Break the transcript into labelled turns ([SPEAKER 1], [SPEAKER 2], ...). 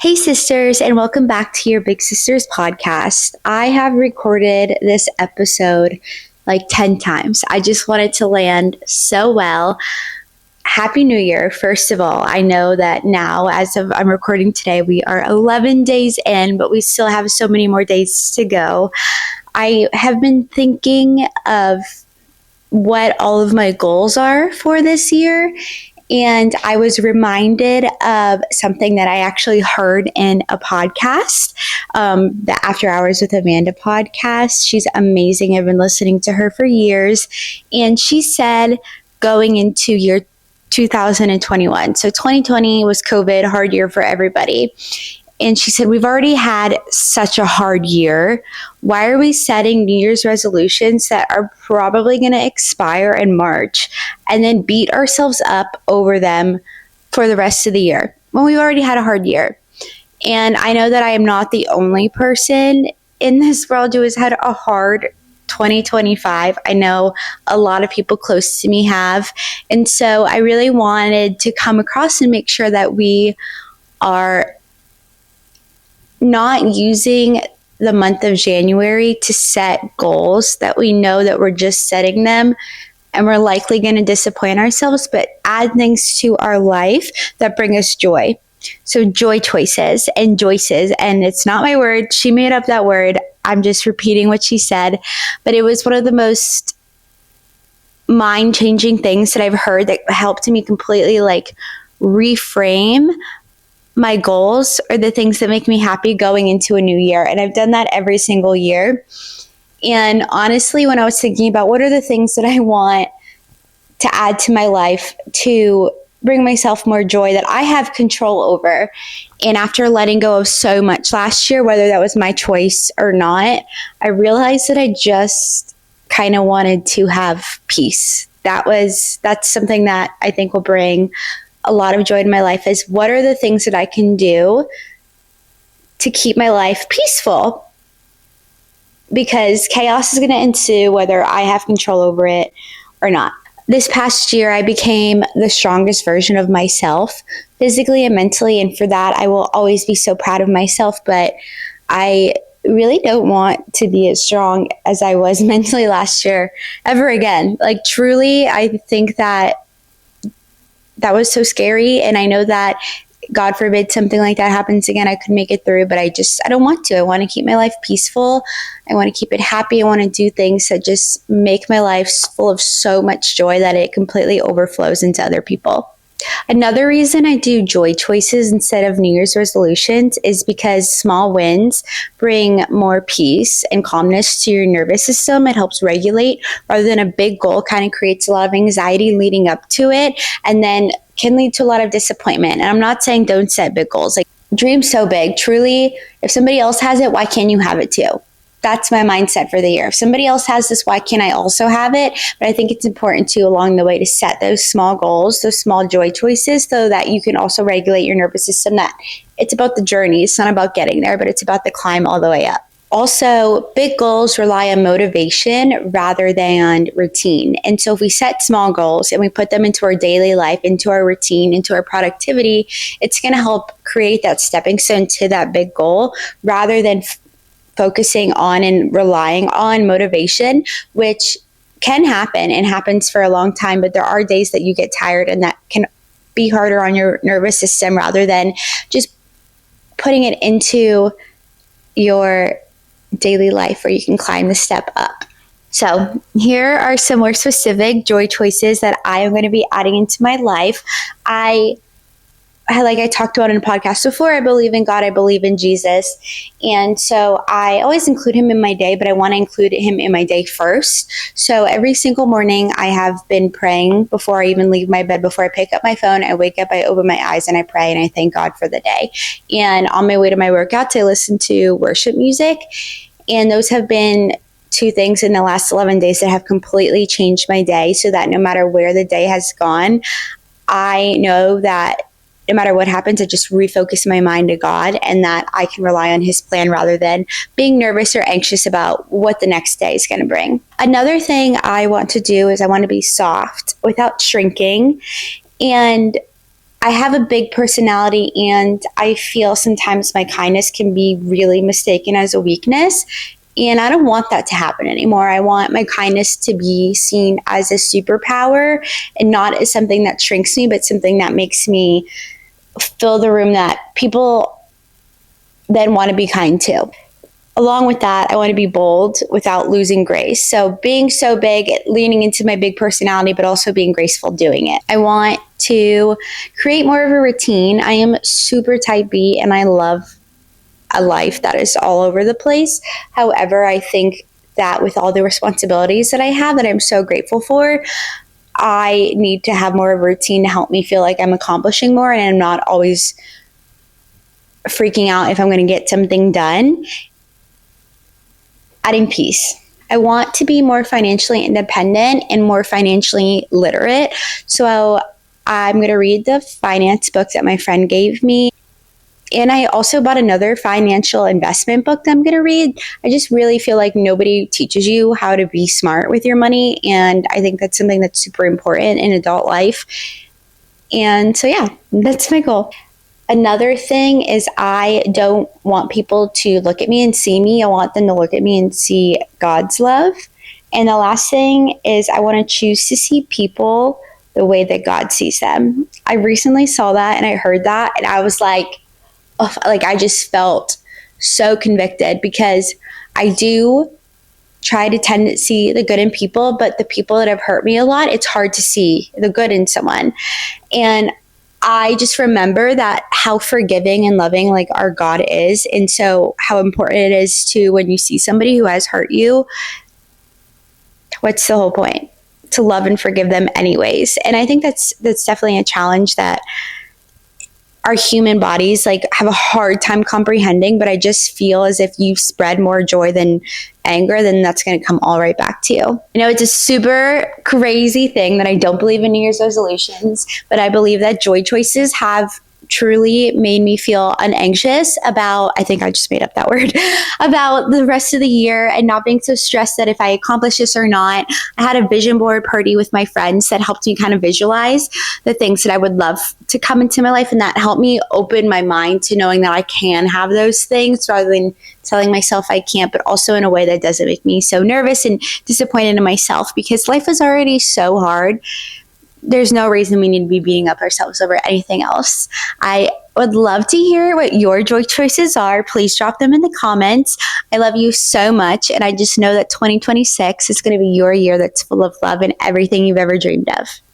[SPEAKER 1] Hey, sisters, and welcome back to your Big Sisters podcast. I have recorded this episode like 10 times. I just wanted to land so well. Happy New Year, first of all. I know that now, as of I'm recording today, we are 11 days in, but we still have so many more days to go. I have been thinking of what all of my goals are for this year. And I was reminded of something that I actually heard in a podcast, the After Hours with Amanda podcast. She's amazing. I've been listening to her for years. And she said going into year 2021. So 2020 was COVID, hard year for everybody. And she said, we've already had such a hard year. Why are we setting New Year's resolutions that are probably going to expire in March and then beat ourselves up over them for the rest of the year when we've already had a hard year? And I know that I am not the only person in this world who has had a hard 2025. I know a lot of people close to me have. And so I really wanted to come across and make sure that we are not using the month of January to set goals that we know that we're just setting them and we're likely going to disappoint ourselves, but add things to our life that bring us joy. So joy choices and joices. And it's not my word. She made up that word. I'm just repeating what she said. But it was one of the most mind-changing things that I've heard that helped me completely reframe my goals or the things that make me happy going into a new year. And I've done that every single year. And honestly, when I was thinking about what are the things that I want to add to my life to bring myself more joy that I have control over, and after letting go of so much last year, whether that was my choice or not, I realized that I just kind of wanted to have peace. That's something that I think will bring a lot of joy in my life, is what are the things that I can do to keep my life peaceful? Because chaos is going to ensue whether I have control over it or not. This past year, I became the strongest version of myself, physically and mentally. And for that, I will always be so proud of myself. But I really don't want to be as strong as I was mentally last year ever again. Truly, I think that was so scary. And I know that, God forbid, something like that happens again, I could make it through, but I don't want to. I want to keep my life peaceful. I want to keep it happy. I want to do things that just make my life full of so much joy that it completely overflows into other people. Another reason I do joy choices instead of New Year's resolutions is because small wins bring more peace and calmness to your nervous system. It helps regulate rather than a big goal kind of creates a lot of anxiety leading up to it and then can lead to a lot of disappointment. And I'm not saying don't set big goals. Dream so big. Truly, if somebody else has it, why can't you have it too? That's my mindset for the year. If somebody else has this, why can't I also have it? But I think it's important to, along the way, to set those small goals, those small joy choices, so that you can also regulate your nervous system. That it's about the journey. It's not about getting there, but it's about the climb all the way up. Also, big goals rely on motivation rather than routine. And so if we set small goals and we put them into our daily life, into our routine, into our productivity, it's going to help create that stepping stone to that big goal rather than focusing on and relying on motivation, which can happen and happens for a long time, but there are days that you get tired and that can be harder on your nervous system rather than just putting it into your daily life where you can climb the step up. So here are some more specific joy choices that I am going to be adding into my life. Like I talked about in a podcast before, I believe in God, I believe in Jesus. And so I always include him in my day, but I want to include him in my day first. So every single morning I have been praying before I even leave my bed, before I pick up my phone, I wake up, I open my eyes and I pray and I thank God for the day. And on my way to my workouts, I listen to worship music. And those have been two things in the last 11 days that have completely changed my day, so that no matter where the day has gone, I know that no matter what happens, I just refocus my mind to God and that I can rely on his plan rather than being nervous or anxious about what the next day is going to bring. Another thing I want to do is I want to be soft without shrinking. And I have a big personality, and I feel sometimes my kindness can be really mistaken as a weakness. And I don't want that to happen anymore. I want my kindness to be seen as a superpower and not as something that shrinks me, but something that makes me fill the room that people then want to be kind to. Along with that, I want to be bold without losing grace. So being so big, leaning into my big personality, but also being graceful doing it. I want to create more of a routine. I am super type B, and I love a life that is all over the place. However, I think that with all the responsibilities that I have that I'm so grateful for, I need to have more of a routine to help me feel like I'm accomplishing more and I'm not always freaking out if I'm going to get something done. Adding peace. I want to be more financially independent and more financially literate. So I'm going to read the finance book that my friend gave me. And I also bought another financial investment book that I'm going to read. I just really feel like nobody teaches you how to be smart with your money. And I think that's something that's super important in adult life. And so, yeah, that's my goal. Another thing is I don't want people to look at me and see me. I want them to look at me and see God's love. And the last thing is I want to choose to see people the way that God sees them. I recently saw that and I heard that and I was like I just felt so convicted because I do try to tend to see the good in people, but the people that have hurt me a lot, it's hard to see the good in someone. And I just remember that how forgiving and loving like our God is. And so how important it is to, when you see somebody who has hurt you, what's the whole point? To love and forgive them anyways. And I think that's definitely a challenge that our human bodies like have a hard time comprehending, but I just feel as if you spread more joy than anger, then that's going to come all right back to you. I know it's a super crazy thing that I don't believe in New Year's resolutions, but I believe that joy choices have truly made me feel unanxious about, I think I just made up that word, about the rest of the year and not being so stressed that if I accomplish this or not. I had a vision board party with my friends that helped me kind of visualize the things that I would love to come into my life, and that helped me open my mind to knowing that I can have those things rather than telling myself I can't, but also in a way that doesn't make me so nervous and disappointed in myself because life is already so hard. There's no reason we need to be beating up ourselves over anything else. I would love to hear what your joy choices are. Please drop them in the comments. I love you so much. And I just know that 2026 is going to be your year that's full of love and everything you've ever dreamed of.